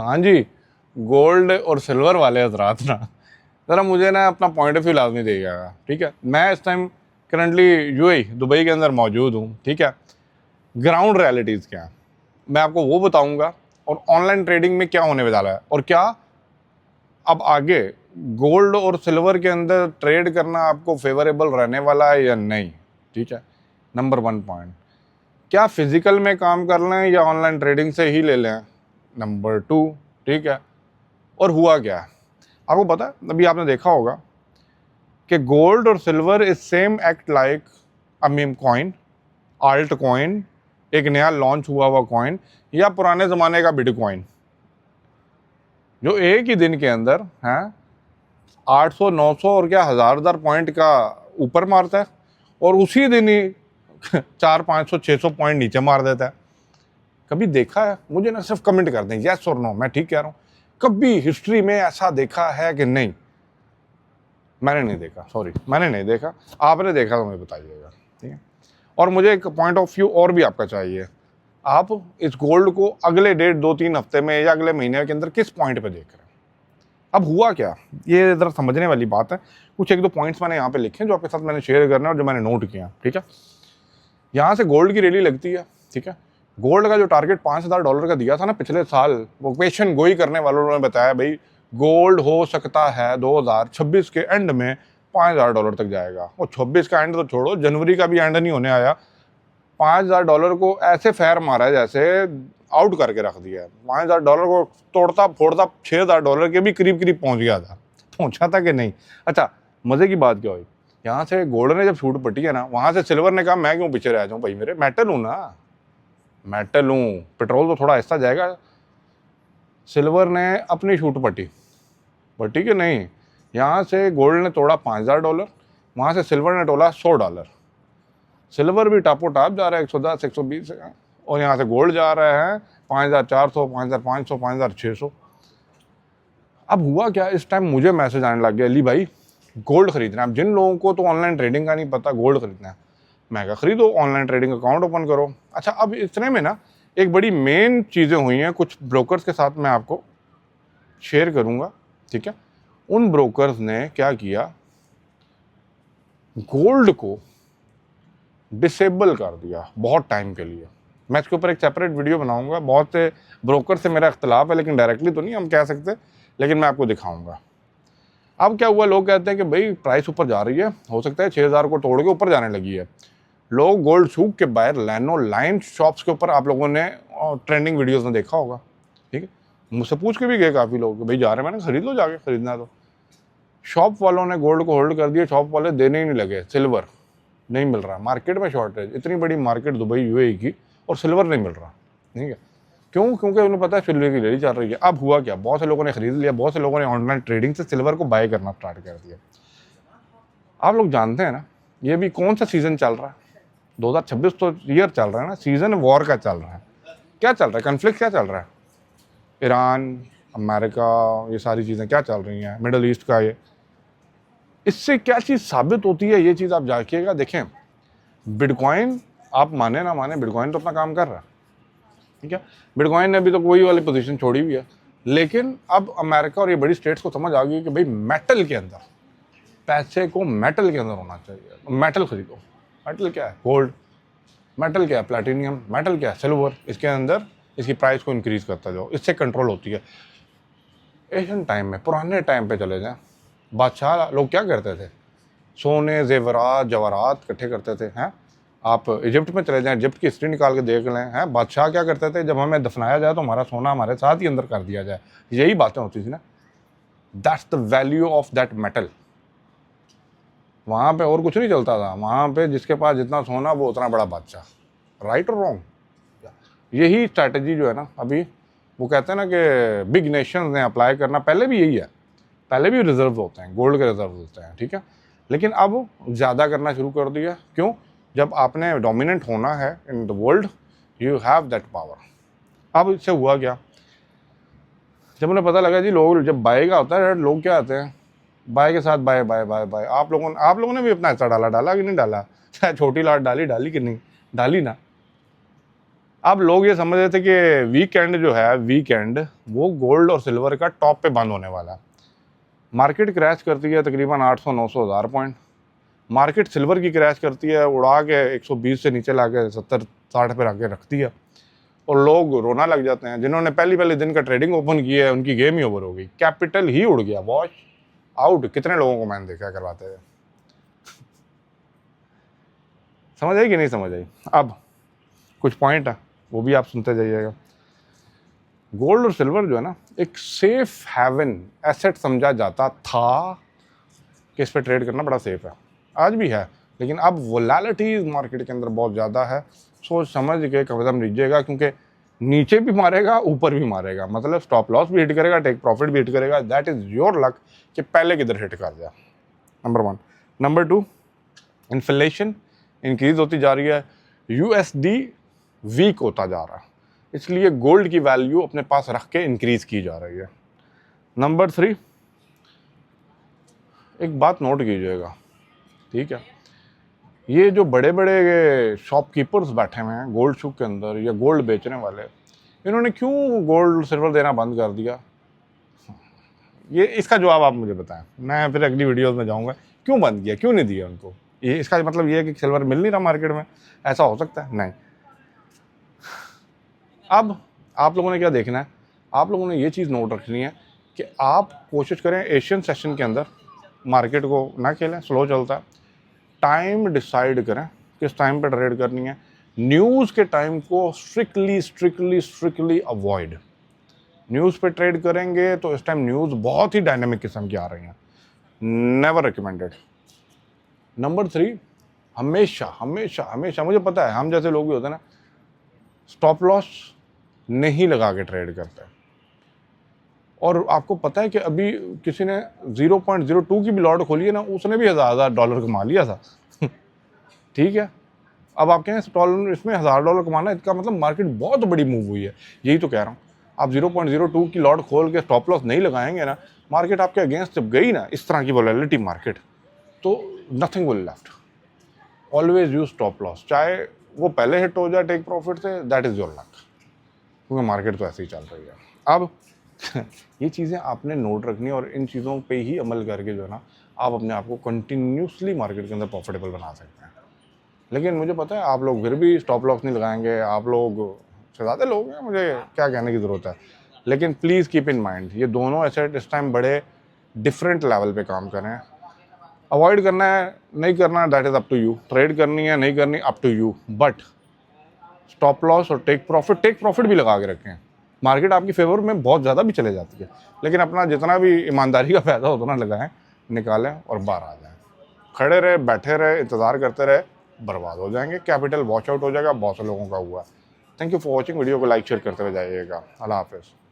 हाँ जी, गोल्ड और सिल्वर वाले हजरात ना, ज़रा मुझे ना अपना पॉइंट ऑफ व्यू लाजमी देगा, ठीक है। मैं इस टाइम करंटली यूएई दुबई के अंदर मौजूद हूँ, ठीक है। ग्राउंड रियलिटीज़ क्या है मैं आपको वो बताऊंगा, और ऑनलाइन ट्रेडिंग में क्या होने वाला है, और क्या अब आगे गोल्ड और सिल्वर के अंदर ट्रेड करना आपको फेवरेबल रहने वाला है या नहीं, ठीक है। नंबर 1 पॉइंट, क्या फिजिकल में काम कर लें या ऑनलाइन ट्रेडिंग से ही ले लें। नंबर 2, ठीक है। और हुआ क्या है आपको पता है, अभी आपने देखा होगा कि गोल्ड और silver is same act like a meme coin, alt coin, एक नया लॉन्च हुआ हुआ कॉइन, या पुराने ज़माने का बिटकॉइन, जो एक ही दिन के अंदर हैं 800 900 और क्या हज़ार पॉइंट का ऊपर मारता है, और उसी दिन ही 400 500 600 पॉइंट नीचे मार देता है। कभी देखा है? मुझे ना सिर्फ कमेंट कर दें यस और नो, मैं ठीक कह रहा हूँ। कभी हिस्ट्री में ऐसा देखा है कि नहीं? मैंने नहीं देखा, सॉरी मैंने नहीं देखा। आपने देखा तो मुझे बताइएगा, ठीक है। और मुझे एक पॉइंट ऑफ व्यू और भी आपका चाहिए। आप इस गोल्ड को अगले 1.5-2-3 हफ्ते में या अगले महीने के अंदर किस पॉइंट पे देख रहे हैं? अब हुआ क्या, ये ज़रा समझने वाली बात है। कुछ 1-2 पॉइंट्स मैंने यहाँ पे लिखे हैं जो आपके साथ मैंने शेयर करना है और जो मैंने नोट किया, ठीक है। यहाँ से गोल्ड की रैली लगती है, ठीक है। गोल्ड का जो टारगेट $5,000 का दिया था ना पिछले साल, वो पेशन गोई करने वालों ने बताया भाई गोल्ड हो सकता है 2026 के एंड में $5,000 तक जाएगा। और 26 का एंड तो छोड़ो, जनवरी का भी एंड नहीं होने आया, $5,000 को ऐसे फैर मारा है जैसे आउट करके रख दिया है। $5,000 को तोड़ता फोड़ता $6,000 के भी करीब करीब पहुंचा था कि नहीं। अच्छा, मज़े की बात क्या हुई, यहाँ से गोल्ड ने जब छूट पटी है ना, वहाँ से सिल्वर ने कहा मैं क्यों पीछे रह जाऊँ भाई, मेरे मेटल हूँ ना, मेटल हूँ, पेट्रोल तो थोड़ा आहिस्ता जाएगा। सिल्वर ने अपनी छूट पटी कि नहीं, यहाँ से गोल्ड ने तोड़ा $5,000, वहाँ से सिल्वर ने तोड़ा $100। सिल्वर भी टापो टाप जा रहा है 110 120, और यहाँ से गोल्ड जा रहा है 5,400 5,500 5,600। अब हुआ क्या, इस टाइम मुझे मैसेज आने लग गया, अली भाई गोल्ड खरीदना है। अब जिन लोगों को तो ऑनलाइन ट्रेडिंग का नहीं पता, गोल्ड खरीदना है, मैं कहा खरीदो, ऑनलाइन ट्रेडिंग अकाउंट ओपन करो। अच्छा, अब इतने में ना एक बड़ी मेन चीज़ें हुई हैं, कुछ ब्रोकर्स के साथ मैं आपको शेयर करूंगा, ठीक है। उन ब्रोकर्स ने क्या किया, गोल्ड को डिसेबल कर दिया बहुत टाइम के लिए। मैं इसके ऊपर एक सेपरेट वीडियो बनाऊंगा। बहुत से ब्रोकर से मेरा इख्तलाफ है, लेकिन डायरेक्टली तो नहीं हम कह सकते, लेकिन मैं आपको दिखाऊंगा। अब क्या हुआ, लोग कहते हैं कि भाई प्राइस ऊपर जा रही है, हो सकता है 6,000 को तोड़ के ऊपर जाने लगी है। लोग गोल्ड सूख के बाहर लाइन शॉप्स के ऊपर, आप लोगों ने ट्रेंडिंग वीडियोस में देखा होगा, ठीक है। मुझसे पूछ के भी गए काफ़ी लोग, भाई जा रहे हैं, मैंने खरीद लो, जाके खरीदना तो। शॉप वालों ने गोल्ड को होल्ड कर दिया, शॉप वाले देने ही नहीं लगे। सिल्वर नहीं मिल रहा, मार्केट में शॉर्टेज, इतनी बड़ी मार्केट दुबई यूएई की, और सिल्वर नहीं मिल रहा, ठीक है। क्यों? क्योंकि उन्हें पता है सिल्वर की रैली चल रही है। अब हुआ क्या, बहुत से लोगों ने खरीद लिया, बहुत से लोगों ने ऑनलाइन ट्रेडिंग से सिल्वर को बाय करना स्टार्ट कर दिया। आप लोग जानते हैं ना, ये भी कौन सा सीज़न चल रहा है, 2026 तो ईयर चल रहा है ना, सीज़न वॉर का चल रहा है। क्या चल रहा है, कन्फ्लिक्ट क्या चल रहा है, ईरान, अमेरिका, ये सारी चीज़ें क्या चल रही हैं, मिडल ईस्ट का। ये इससे क्या चीज़ साबित होती है, ये चीज़ आप जाकिएगा देखें। बिटकॉइन, आप माने ना माने, बिटकॉइन तो अपना काम कर रहा है, ठीक है। बिटकॉइन ने अभी तो वही वाली पोजीशन छोड़ी हुई है, लेकिन अब अमेरिका और ये बड़ी स्टेट्स को समझ आ गई कि भाई मेटल के अंदर, पैसे को मेटल के अंदर होना चाहिए। मेटल खरीदो। मेटल क्या है, गोल्ड। मेटल क्या है, प्लैटिनियम। मेटल क्या है, सिल्वर। इसके अंदर इसकी प्राइस को इंक्रीज करता जाओ, इससे कंट्रोल होती है। एशियन टाइम में, पुराने टाइम पे चले जाएं, बादशाह लोग क्या करते थे, सोने जेवरात जवाहरात इकट्ठे करते थे, हैं। आप इजिप्ट में चले जाएं, इजिप्ट की हिस्ट्री निकाल के देख लें, हैं। बादशाह क्या करते थे, जब हमें दफनाया जाए तो हमारा सोना हमारे साथ ही अंदर कर दिया जाए, यही बातें होती थी ना। That's the value of that metal. वहाँ पे और कुछ नहीं चलता था, वहाँ पे जिसके पास जितना सोना वो उतना बड़ा बादशाह। राइट और रॉन्ग? यही स्ट्रैटेजी जो है ना, अभी वो कहते हैं ना कि बिग नेशंस ने अप्लाई करना, पहले भी यही है, पहले भी रिजर्व होते हैं, गोल्ड के रिजर्व होते हैं, ठीक है। लेकिन अब ज़्यादा करना शुरू कर दिया। क्यों? जब आपने डोमिनेंट होना है in the world, you have that power. अब इससे हुआ क्या, जब उन्हें पता लगा जी, लोग जब बाय का होता है, लोग क्या आते हैं बाय के साथ, बाय बाय बाय बाय। आप लोगों ने भी अपना हिस्सा डाला कि नहीं डाला, चाहे छोटी लाट डाली कि नहीं डाली ना। अब लोग ये समझ रहे थे कि वीकेंड जो है, वीकेंड वो गोल्ड और सिल्वर का टॉप पे बंद होने वाला है। मार्केट क्रैश करती है तकरीबन 800 900 हज़ार पॉइंट। मार्केट सिल्वर की क्रैश करती है, उड़ा के 120 से नीचे ला के 70 60 पे आके रखती है, और लोग रोना लग जाते हैं। जिन्होंने पहले दिन का ट्रेडिंग ओपन किया है उनकी गेम ही ओवर हो गई, कैपिटल ही उड़ गया, वॉश आउट। कितने लोगों को मैंने देखा करवाते हुए। समझ आई कि नहीं समझ आई? अब कुछ पॉइंट है वो भी आप सुनते जाइएगा। गोल्ड और सिल्वर जो है ना, एक सेफ हैवन एसेट समझा जाता था कि इस पर ट्रेड करना बड़ा सेफ है, आज भी है, लेकिन अब वोलेटिलिटी मार्केट के अंदर बहुत ज़्यादा है। सोच समझ के कदम लीजिएगा, क्योंकि नीचे भी मारेगा ऊपर भी मारेगा, मतलब स्टॉप लॉस भी हिट करेगा, टेक प्रॉफिट भी हिट करेगा। दैट इज़ योर लक कि पहले किधर हिट कर जाए, नंबर 1। नंबर 2, इन्फ्लेशन इंक्रीज होती जा रही है, यूएसडी वीक होता जा रहा है, इसलिए गोल्ड की वैल्यू अपने पास रख के इंक्रीज की जा रही है। नंबर 3, एक बात नोट कीजिएगा, ठीक है, ये जो बड़े बड़े शॉपकीपर्स बैठे हुए हैं गोल्ड शॉप के अंदर या गोल्ड बेचने वाले, इन्होंने क्यों गोल्ड सिल्वर देना बंद कर दिया? ये इसका जवाब आप मुझे बताएं, मैं फिर अगली वीडियोस में जाऊंगा क्यों बंद किया, क्यों नहीं दिया उनको। ये इसका मतलब ये है कि सिल्वर मिल नहीं रहा मार्केट में, ऐसा हो सकता है? नहीं। अब आप लोगों ने क्या देखना है, आप लोगों ने ये चीज़ नोट रखनी है कि आप कोशिश करें एशियन सेशन के अंदर मार्केट को ना खेलें, स्लो चलता है, टाइम डिसाइड करें किस टाइम पे ट्रेड करनी है। न्यूज़ के टाइम को स्ट्रिक्टली अवॉइड। न्यूज़ पे ट्रेड करेंगे तो इस टाइम न्यूज़ बहुत ही डायनेमिक किस्म की आ रही हैं, नेवर रिकमेंडेड। नंबर 3, हमेशा मुझे पता है हम जैसे लोग भी होते हैं ना, स्टॉप लॉस नहीं लगा के ट्रेड करते हैं। और आपको पता है कि अभी किसी ने 0.02 की भी लॉट खोली है ना, उसने भी $1000 कमा लिया था ठीक है। अब आप कहें डॉलर इसमें $1000 कमाना, इसका मतलब मार्केट बहुत बड़ी मूव हुई है, यही तो कह रहा हूँ। आप 0.02 की लॉट खोल के स्टॉप लॉस नहीं लगाएंगे ना, मार्केट आपके अगेंस्ट जब गई ना इस तरह की वोलेटिलिटी मार्केट, तो nothing will left. Always use stop loss, चाहे वो पहले हिट हो जाए टेक प्रॉफिट से, दैट इज़ योर लक, क्योंकि मार्केट तो ऐसे ही चल रही है। अब ये चीज़ें आपने नोट रखनी है, और इन चीज़ों पे ही अमल करके जो है ना, आप अपने आप को कंटिन्यूसली मार्केट के अंदर प्रॉफिटेबल बना सकते हैं। लेकिन मुझे पता है आप लोग फिर भी स्टॉप लॉस नहीं लगाएंगे, आप लोग से ज़्यादा लोग हैं, मुझे क्या कहने की ज़रूरत है। लेकिन प्लीज़ कीप इन माइंड, ये दोनों एसेट इस टाइम बड़े डिफरेंट लेवल पे काम कर रहे हैं। अवॉइड करना है नहीं करना, that is up to you. Trade करनी है नहीं करनी, up to you. But stop loss और टेक प्रॉफिट भी लगा के रखें। मार्केट आपकी फेवर में बहुत ज़्यादा भी चले जाती है, लेकिन अपना जितना भी ईमानदारी का फ़ायदा हो उतना लगाएं, निकालें और बाहर आ जाएं। खड़े रहे, बैठे रहे, इंतज़ार करते रहे, बर्बाद हो जाएंगे, कैपिटल वॉच आउट हो जाएगा। बहुत से लोगों का हुआ है। Thank you for watching. Video को लाइक शेयर करते हुए जाइएगा। अल्लाह हाफ़िज़।